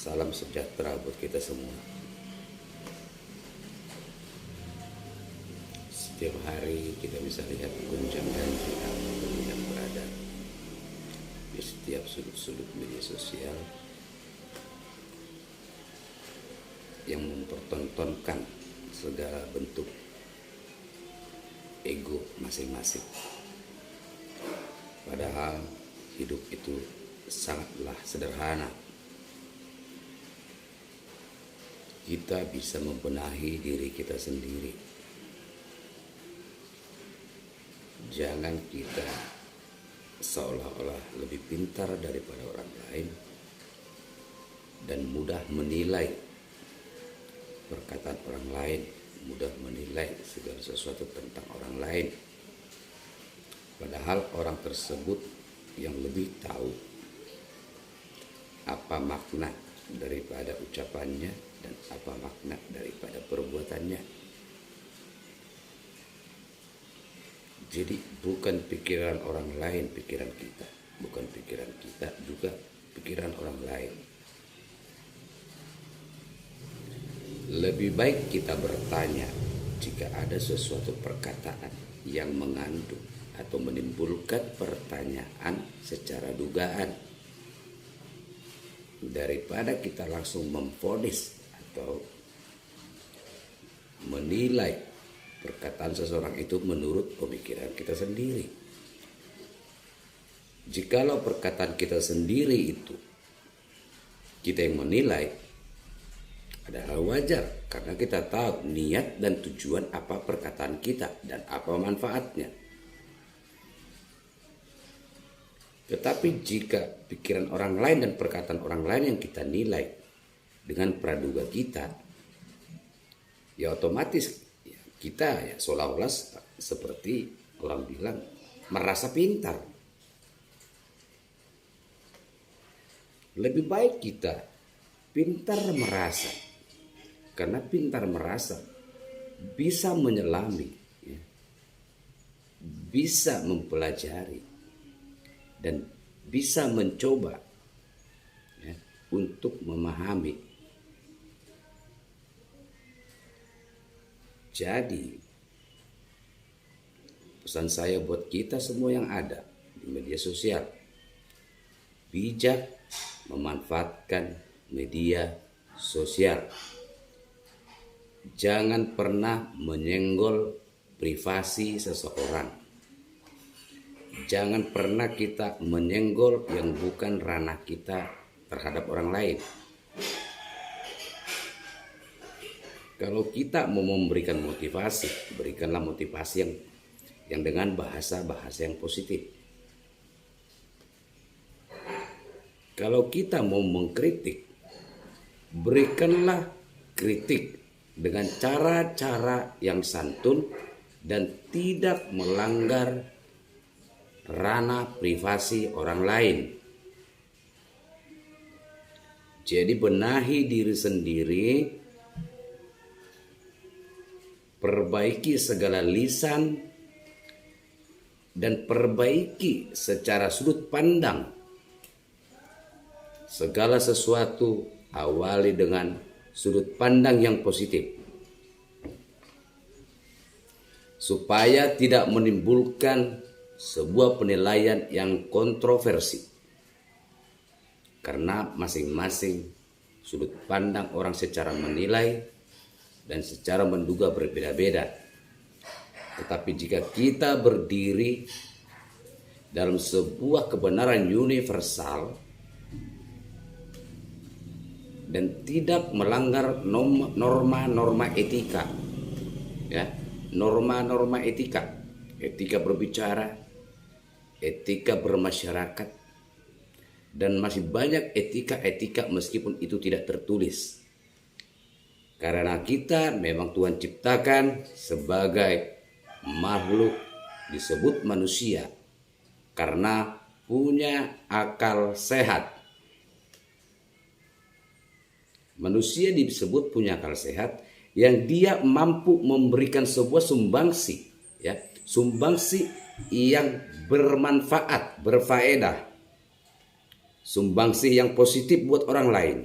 Salam sejahtera buat kita semua. Setiap hari kita bisa lihat gonjang-ganjing apapun yang berada di setiap sudut-sudut media sosial yang mempertontonkan segala bentuk ego masing-masing. Padahal hidup itu sangatlah sederhana. Kita bisa membenahi diri kita sendiri. Jangan kita seolah-olah lebih pintar daripada orang lain dan mudah menilai perkataan orang lain, mudah menilai segala sesuatu tentang orang lain. Padahal orang tersebut yang lebih tahu apa makna daripada ucapannya dan apa makna daripada perbuatannya. Jadi bukan pikiran orang lain pikiran kita, bukan pikiran kita juga pikiran orang lain. Lebih baik kita bertanya jika ada sesuatu perkataan yang mengandung atau menimbulkan pertanyaan secara dugaan, daripada kita langsung memvonis atau menilai perkataan seseorang itu menurut pemikiran kita sendiri. Jikalau perkataan kita sendiri itu kita yang menilai, adalah wajar karena kita tahu niat dan tujuan apa perkataan kita dan apa manfaatnya. Tetapi jika pikiran orang lain dan perkataan orang lain yang kita nilai dengan praduga kita, ya otomatis kita ya seolah-olah seperti orang bilang merasa pintar. Lebih baik kita pintar merasa, karena pintar merasa bisa menyelami, ya, bisa mempelajari dan bisa mencoba, ya, untuk memahami. Jadi pesan saya buat kita semua yang ada di media sosial, bijak memanfaatkan media sosial. Jangan pernah menyenggol privasi seseorang. Jangan pernah kita menyenggol yang bukan ranah kita terhadap orang lain. Kalau kita mau memberikan motivasi, berikanlah motivasi yang dengan bahasa-bahasa yang positif. Kalau kita mau mengkritik, berikanlah kritik dengan cara-cara yang santun dan tidak melanggar ranah privasi orang lain. Jadi benahi diri sendiri, perbaiki segala lisan, dan perbaiki secara sudut pandang. Segala sesuatu awali dengan sudut pandang yang positif, supaya tidak menimbulkan sebuah penilaian yang kontroversi, karena masing-masing sudut pandang orang secara menilai dan secara menduga berbeda-beda. Tetapi jika kita berdiri dalam sebuah kebenaran universal dan tidak melanggar norma-norma etika, ya, norma-norma etika, etika berbicara, etika bermasyarakat, dan masih banyak etika-etika meskipun itu tidak tertulis. Karena kita memang Tuhan ciptakan sebagai makhluk disebut manusia karena punya akal sehat. Manusia disebut punya akal sehat yang dia mampu memberikan sebuah sumbangsi, ya, sumbangsi yang bermanfaat, berfaedah, sumbangsi yang positif buat orang lain.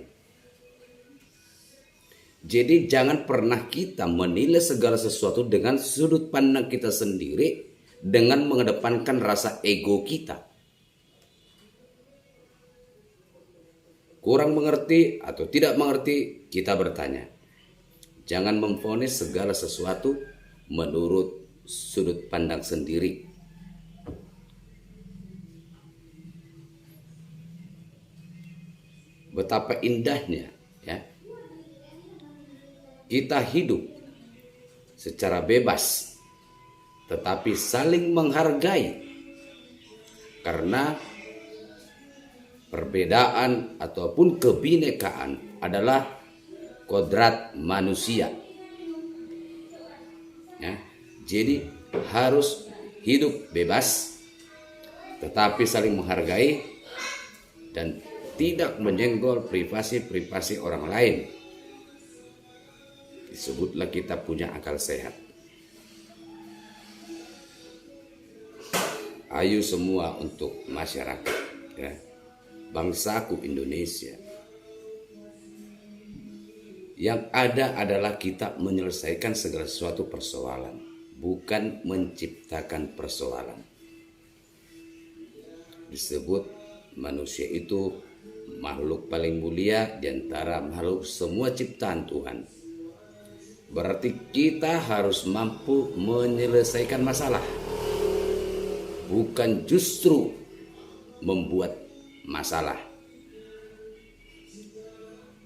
Jadi jangan pernah kita menilai segala sesuatu dengan sudut pandang kita sendiri, dengan mengedepankan rasa ego kita. Kurang mengerti atau tidak mengerti, kita bertanya. Jangan memvonis segala sesuatu menurut sudut pandang sendiri. Betapa indahnya ya, kita hidup secara bebas, tetapi saling menghargai, karena perbedaan ataupun kebinekaan adalah kodrat manusia. Ya, jadi harus hidup bebas, tetapi saling menghargai dan tidak menyenggol privasi orang lain. Disebutlah kita punya akal sehat. Ayo semua untuk masyarakat ya, bangsaku Indonesia. Yang ada adalah kita menyelesaikan segala sesuatu persoalan, bukan menciptakan persoalan. Disebut manusia itu makhluk paling mulia di antara makhluk semua ciptaan Tuhan. Berarti kita harus mampu menyelesaikan masalah, bukan justru membuat masalah.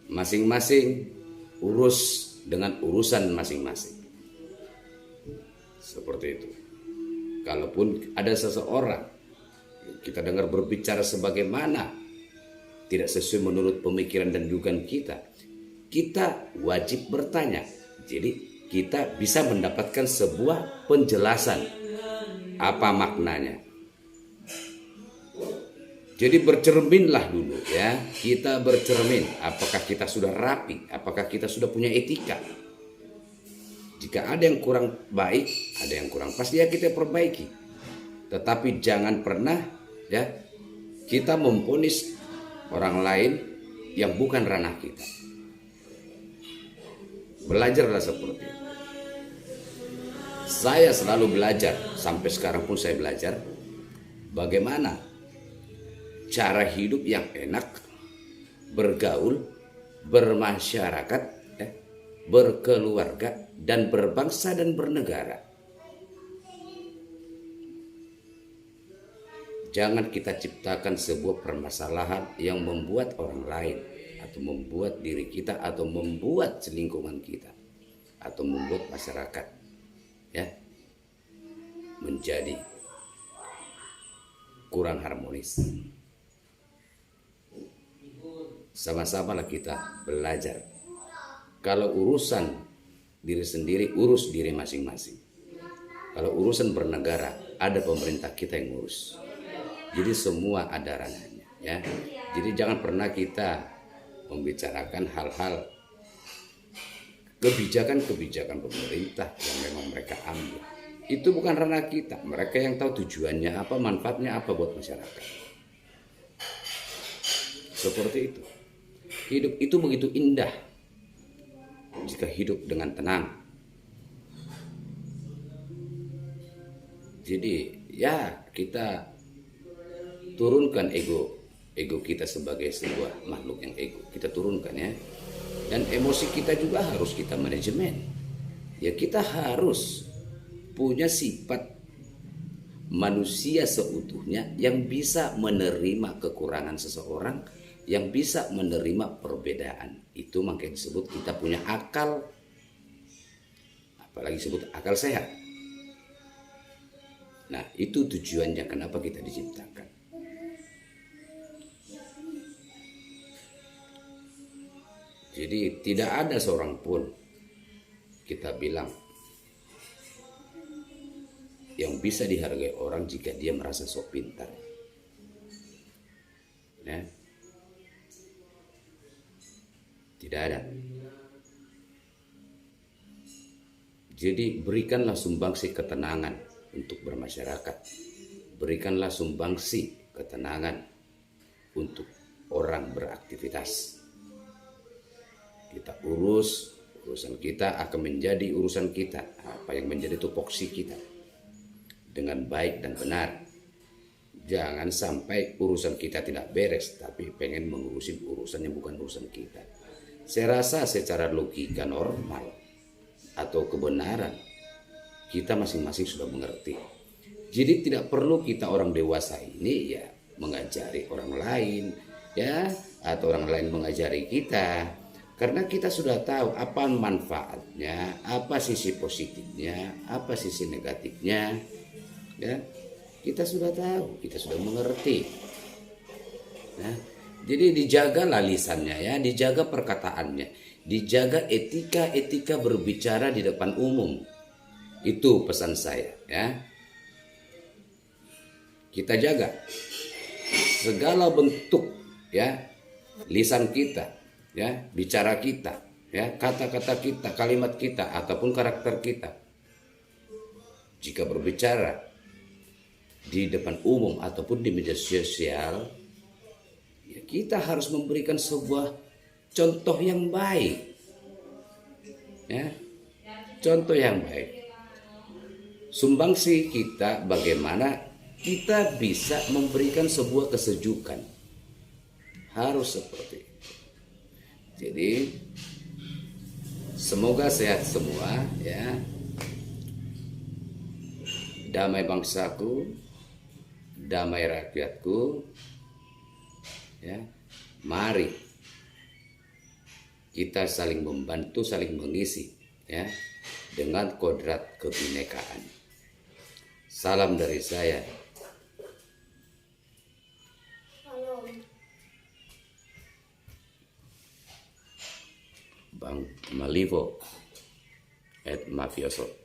Masing-masing urus dengan urusan masing-masing. Seperti itu. Kalaupun ada seseorang kita dengar berbicara sebagaimana tidak sesuai menurut pemikiran dan dugaan kita, kita wajib bertanya. Jadi kita bisa mendapatkan sebuah penjelasan apa maknanya. Jadi bercerminlah dulu ya, kita bercermin apakah kita sudah rapi, apakah kita sudah punya etika. Jika ada yang kurang baik, ada yang kurang pas, ya kita perbaiki. Tetapi jangan pernah ya kita memvonis orang lain yang bukan ranah kita. Belajarlah seperti itu. Saya selalu belajar, sampai sekarang pun saya belajar bagaimana cara hidup yang enak, bergaul, bermasyarakat, berkeluarga, dan berbangsa dan bernegara. Jangan kita ciptakan sebuah permasalahan yang membuat orang lain, atau membuat diri kita, atau membuat lingkungan kita, atau membuat masyarakat ya menjadi kurang harmonis. Sama-samalah kita belajar. Kalau urusan diri sendiri, urus diri masing-masing. Kalau urusan bernegara, ada pemerintah kita yang ngurus. Jadi semua ada ranahnya ya. Jadi jangan pernah kita membicarakan hal-hal kebijakan pemerintah yang memang mereka ambil. Itu bukan ranah kita. Mereka yang tahu tujuannya apa, manfaatnya apa buat masyarakat. Seperti itu. Hidup itu begitu indah jika hidup dengan tenang. Jadi ya kita turunkan ego kita sebagai sebuah makhluk yang ego. Kita turunkan ya. Dan emosi kita juga harus kita manajemen. Ya kita harus punya sifat manusia seutuhnya yang bisa menerima kekurangan seseorang, yang bisa menerima perbedaan. Itu makanya disebut kita punya akal, apalagi disebut akal sehat. Nah itu tujuannya kenapa kita diciptakan. Jadi tidak ada seorang pun kita bilang yang bisa dihargai orang jika dia merasa sok pintar. Ya. Tidak ada. Jadi berikanlah sumbangsi ketenangan untuk bermasyarakat. Berikanlah sumbangsi ketenangan untuk orang beraktivitas. Kita urus Urusan kita akan menjadi urusan kita, apa yang menjadi tupoksi kita, dengan baik dan benar. Jangan sampai urusan kita tidak beres, tapi pengen mengurusin urusan yang bukan urusan kita. Saya rasa secara logika normal atau kebenaran, kita masing-masing sudah mengerti. Jadi tidak perlu kita orang dewasa ini ya mengajari orang lain, ya, atau orang lain mengajari kita. Karena kita sudah tahu apa manfaatnya, apa sisi positifnya, apa sisi negatifnya, ya. Kita sudah tahu, kita sudah mengerti. Nah, jadi dijagalah lisannya ya, dijaga perkataannya, dijaga etika berbicara di depan umum. Itu pesan saya ya. Kita jaga segala bentuk ya, lisan kita ya, bicara kita ya, kata-kata kita, kalimat kita ataupun karakter kita. Jika berbicara di depan umum ataupun di media sosial, ya kita harus memberikan sebuah contoh yang baik, ya, contoh yang baik. Sumbangsi kita bagaimana kita bisa memberikan sebuah kesejukan, harus seperti itu. Jadi semoga sehat semua ya, damai bangsaku, damai rakyatku, ya. Mari kita saling membantu, saling mengisi, ya, dengan kodrat kebinekaan. Salam dari saya, Bang Malivo et Mafioso.